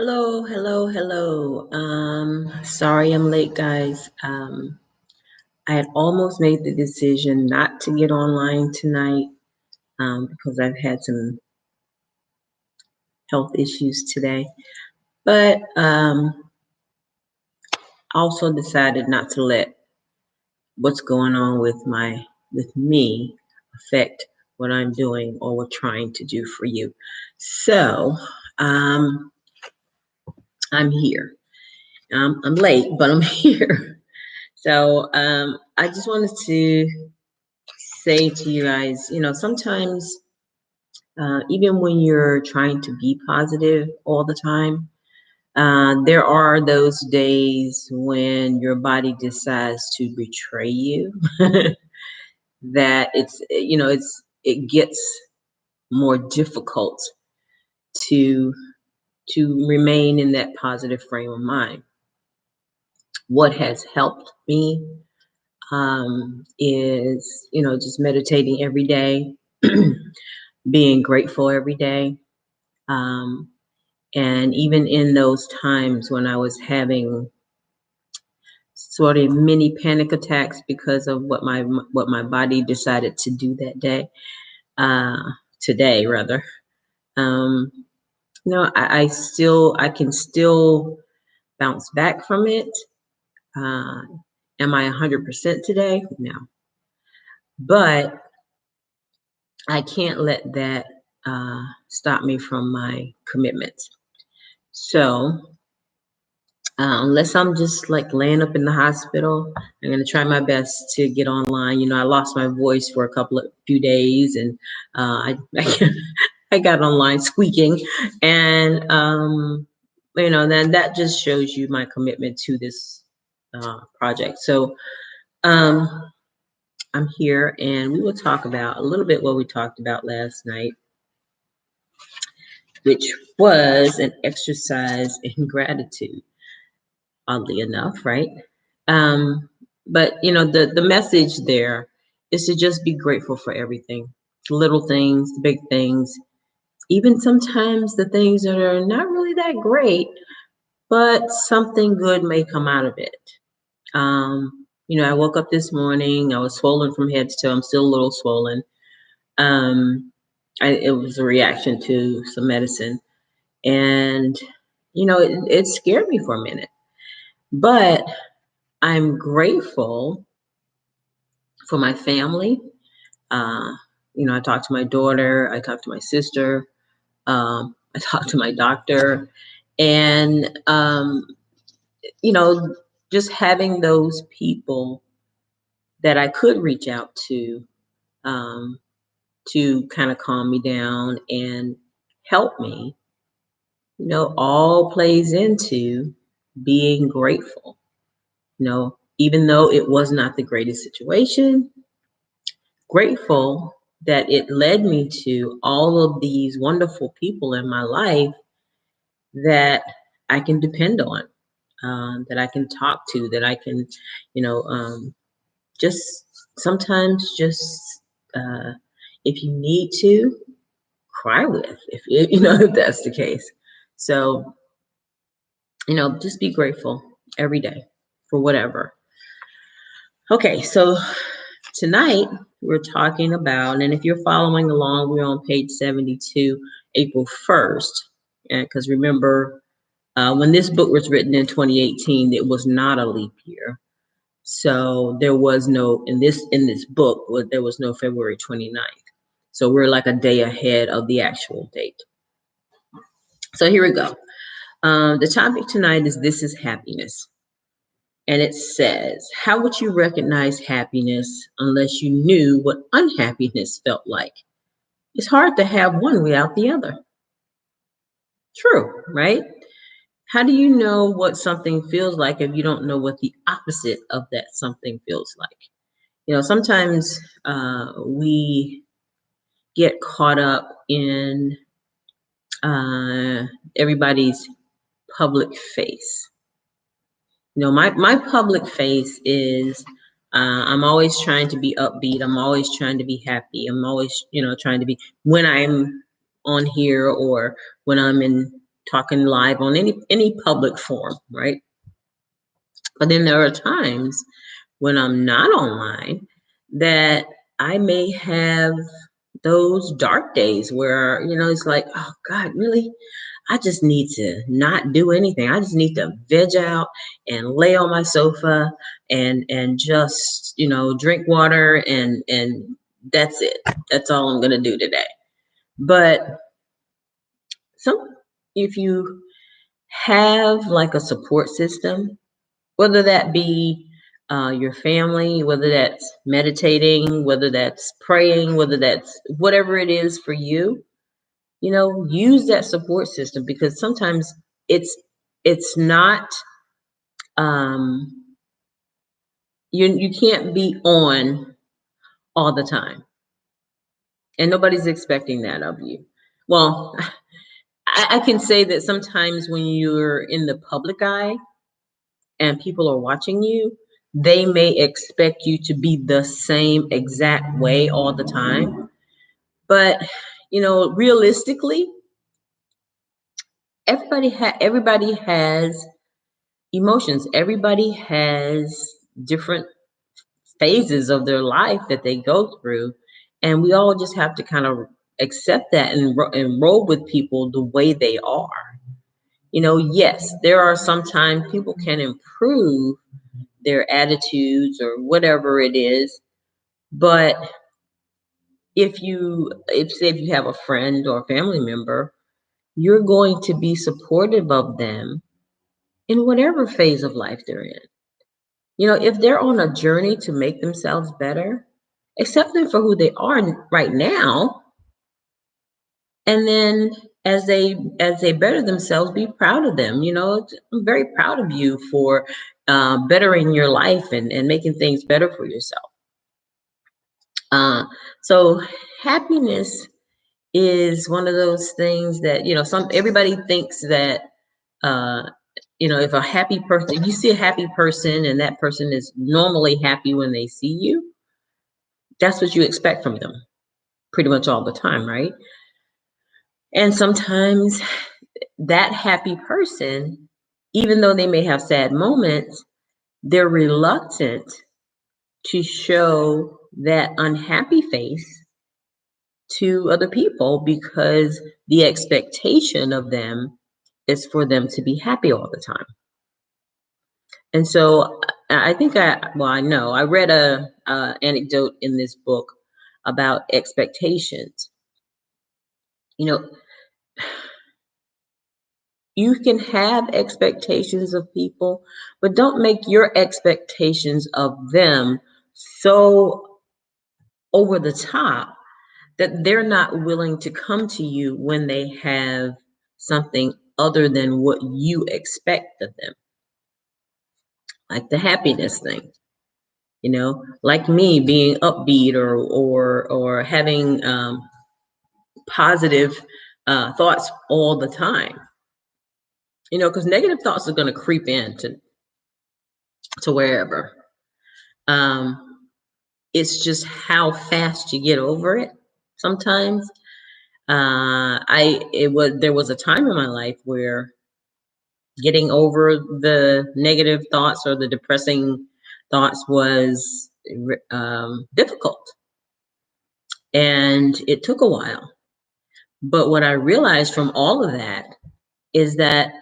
Hello, hello, hello. Sorry I'm late, guys. I had almost made the decision not to get online tonight because I've had some health issues today, but also decided not to let what's going on with me affect what I'm doing or what trying to do for you. So um, I'm here. I'm late, but I'm here. So I just wanted to say to you guys, sometimes even when you're trying to be positive all the time, there are those days when your body decides to betray you. That it gets more difficult to remain in that positive frame of mind. What has helped me is just meditating every day, being grateful every day. Um, and even in those times when I was having sort of mini panic attacks because of what my body decided to do that day, uh, today rather, um, I can still bounce back from it. Uh, am I 100% today? No, but I can't let that stop me from my commitments. So unless I'm just like laying up in the hospital, I'm gonna try my best to get online. I lost my voice for a few days, and I got online squeaking, and then that just shows you my commitment to this project. So um, I'm here, and we will talk about a little bit what we talked about last night, which was an exercise in gratitude, oddly enough, right? Um, but the message there is to just be grateful for everything, the little things, the big things, even sometimes the things that are not really that great, but something good may come out of it. I woke up this morning, I was swollen from head to toe. I'm still a little swollen. Um, it was a reaction to some medicine. And, it scared me for a minute. But I'm grateful for my family. Uh, I talked to my daughter, I talked to my sister, I talked to my doctor. And, you know, just having those people that I could reach out um, to kind of calm me down and help me, all plays into being grateful. Even though it was not the greatest situation, grateful that it led me to all of these wonderful people in my life that I can depend on, that I can talk to, that I can, just sometimes just uh, if you need to cry with, if if that's the case. So just be grateful every day for whatever. Okay, so tonight we're talking about, and if you're following along, we're on page 72, April 1st. Because remember, when this book was written in 2018, it was not a leap year. So there was no, in this book, there was no February 29th. So we're like a day ahead of the actual date. So here we go. The topic tonight is This is Happiness. And it says, how would you recognize happiness unless you knew what unhappiness felt like? It's hard to have one without the other. True, right? How do you know what something feels like if you don't know what the opposite of that something feels like? Sometimes we get caught up in uh, everybody's public face. My public face is I'm always trying to be upbeat. I'm always trying to be happy. I'm always, trying to be when I'm on here or when I'm in talking live on any public forum, right? But then there are times when I'm not online that I may have those dark days where, it's like, oh God, really? I just need to not do anything. I just need to veg out and lay on my sofa and just, drink water and that's it. That's all I'm gonna do today. But some if you have like a support system, whether that be your family, whether that's meditating, whether that's praying, whether that's whatever it is for you, use that support system, because sometimes it's it's not um you can't be on all the time, and nobody's expecting that of you. Well, I can say that sometimes when you're in the public eye and people are watching you, they may expect you to be the same exact way all the time. But, realistically, everybody has emotions. Everybody has different phases of their life that they go through, and we all just have to kind of accept that and roll with people the way they are. Yes, there are sometimes people can improve their attitudes or whatever it is, but if you have a friend or a family member, you're going to be supportive of them in whatever phase of life they're in. If they're on a journey to make themselves better, accept them for who they are right now, and then as they better themselves, be proud of them. I'm very proud of you for bettering your life and making things better for yourself. So happiness is one of those things that some everybody thinks that uh, if a happy person, if you see a happy person and that person is normally happy when they see you, that's what you expect from them pretty much all the time, right? And sometimes that happy person, even though they may have sad moments, they're reluctant to show that unhappy face to other people because the expectation of them is for them to be happy all the time. And so I think I know I read a anecdote in this book about expectations. You know, you can have expectations of people, but don't make your expectations of them so over the top that they're not willing to come to you when they have something other than what you expect of them. Like the happiness thing, like me being upbeat or having positive thoughts all the time. Because negative thoughts are going to creep in to wherever. It's just how fast you get over it. Sometimes there was a time in my life where getting over the negative thoughts or the depressing thoughts was difficult, and it took a while. But what I realized from all of that is that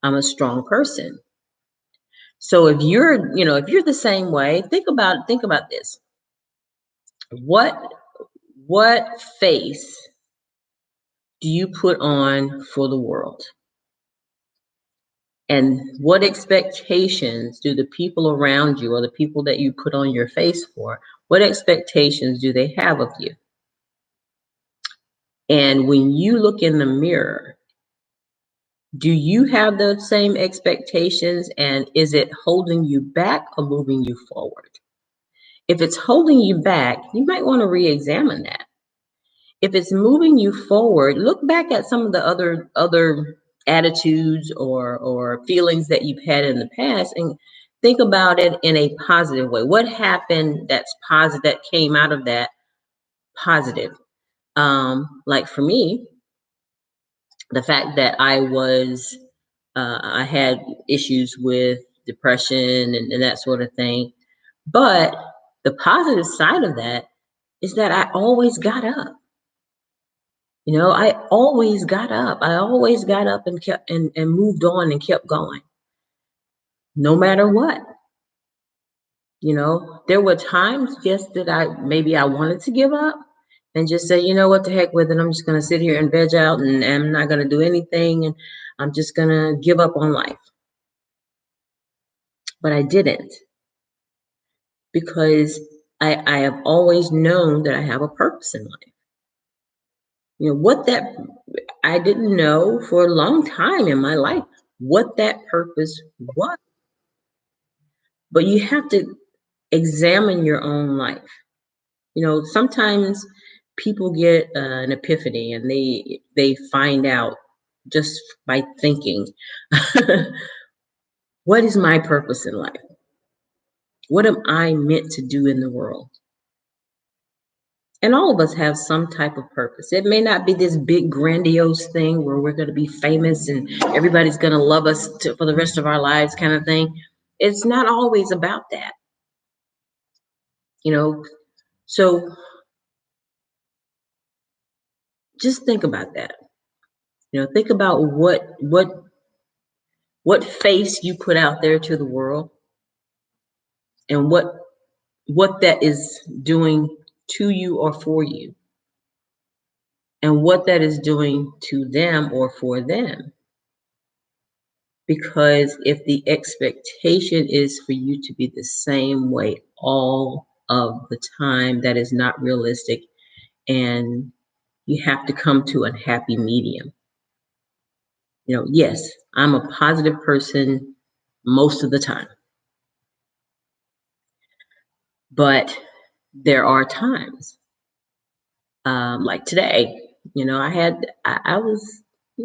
I'm a strong person. So if you're the same way, think about this. What face do you put on for the world? And what expectations do the people around you or the people that you put on your face for, what expectations do they have of you? And when you look in the mirror, do you have those same expectations, and is it holding you back or moving you forward? If it's holding you back, you might want to re-examine that. If it's moving you forward, look back at some of the other attitudes or feelings that you've had in the past and think about it in a positive way. What happened that's positive, that came out of that positive? Like for me, The fact that I had issues with depression and that sort of thing. But the positive side of that is that I always got up. I always got up. I always got up and kept and moved on and kept going, no matter what. There were times just that I wanted to give up and just say, what the heck with it. I'm just gonna sit here and veg out and I'm not gonna do anything and I'm just gonna give up on life. But I didn't, because I have always known that I have a purpose in life. What that I didn't know for a long time in my life what that purpose was. But you have to examine your own life. Sometimes people get an epiphany and they find out just by thinking, what is my purpose in life? What am I meant to do in the world? And all of us have some type of purpose. It may not be this big grandiose thing where we're going to be famous and everybody's going to love us for the rest of our lives kind of thing. It's not always about that. So just think about that. Think about what face you put out there to the world, and what that is doing to you or for you, and what that is doing to them or for them. Because if the expectation is for you to be the same way all of the time, that is not realistic, and you have to come to a happy medium. Yes, I'm a positive person most of the time, but there are times, like today, I was a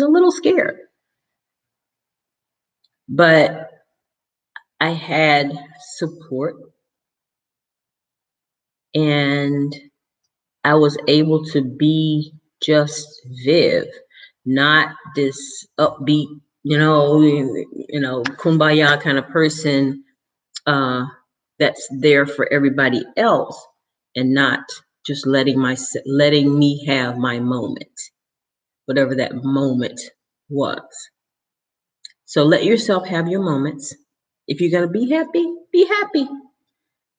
little scared, but I had support and I was able to be just Viv, not this upbeat, kumbaya kind of person that's there for everybody else, and not just letting me have my moment, whatever that moment was. So let yourself have your moments. If you're gonna be happy, be happy.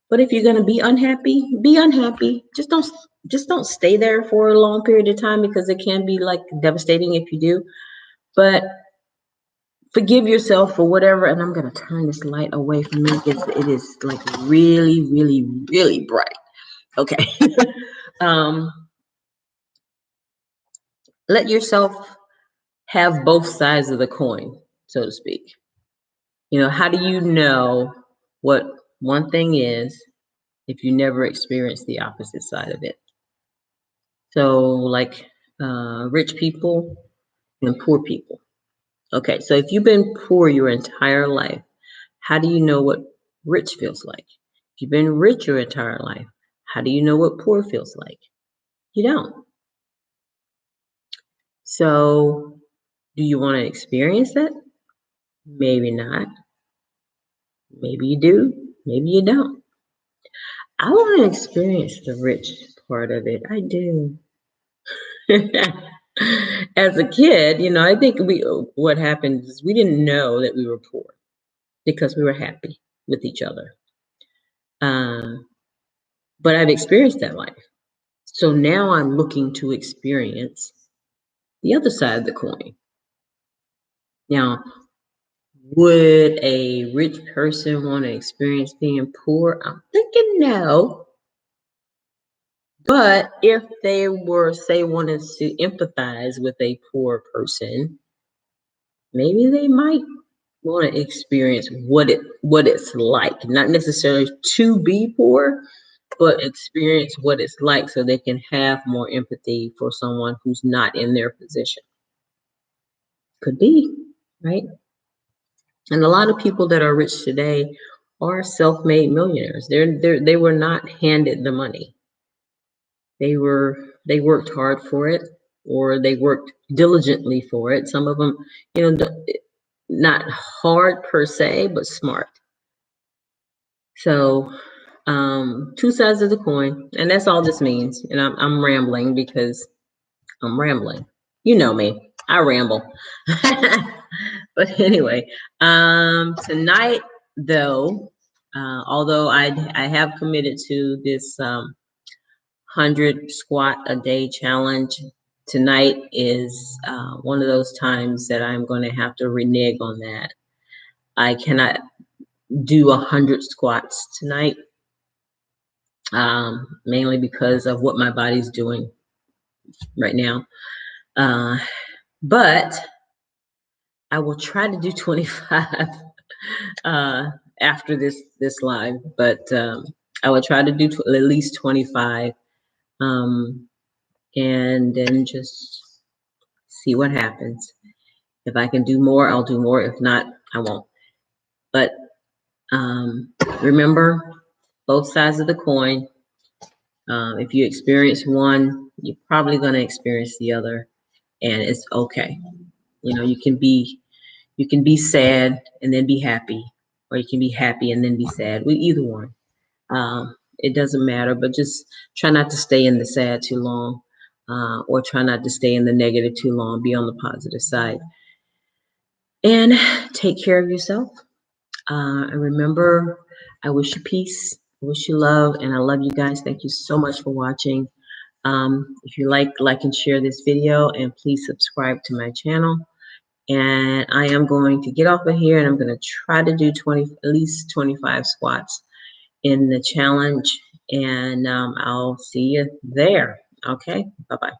But if you're gonna be unhappy, be unhappy. Just don't stay there for a long period of time, because it can be like devastating if you do. But forgive yourself for whatever. And I'm gonna turn this light away from me because it is like really, really, really bright. Okay. um, let yourself have both sides of the coin, so to speak. How do you know what one thing is if you never experience the opposite side of it? So, like rich people and poor people. Okay, so if you've been poor your entire life, how do you know what rich feels like? If you've been rich your entire life, how do you know what poor feels like? You don't. So, do you want to experience that? Maybe not. Maybe you do. Maybe you don't. I want to experience the rich part of it. I do. As a kid, I think what happened is we didn't know that we were poor because we were happy with each other. But I've experienced that life. So now I'm looking to experience the other side of the coin. Now, would a rich person want to experience being poor? I'm thinking no. But if they were, say, wanted to empathize with a poor person, maybe they might want to experience what it's like, not necessarily to be poor, but experience what it's like so they can have more empathy for someone who's not in their position. Could be, right? And a lot of people that are rich today are self-made millionaires. They were not handed the money. They worked hard for it. or they worked diligently for it. Some of them, not hard per se, but smart. So, two sides of the coin, and that's all this means. And I'm rambling because I'm rambling. You know me, I ramble. But anyway, tonight though, although I have committed to this 100 squat a day challenge, tonight is one of those times that I'm going to have to renege on that. I cannot do 100 squats tonight, mainly because of what my body's doing right now. But I will try to do 25 after this live. But I will try to do at least 25, and then just see what happens. If I can do more, I'll do more. If not, I won't. But remember, both sides of the coin. If you experience one, you're probably going to experience the other, and it's okay. You can be sad and then be happy, or you can be happy and then be sad. We either one. It doesn't matter, but just try not to stay in the sad too long, or try not to stay in the negative too long. Be on the positive side, and take care of yourself. And remember, I wish you peace, I wish you love, and I love you guys. Thank you so much for watching. If you like and share this video, and please subscribe to my channel. And I am going to get off of here, and I'm going to try to do at least 25 squats in the challenge. And I'll see you there. Okay, bye-bye.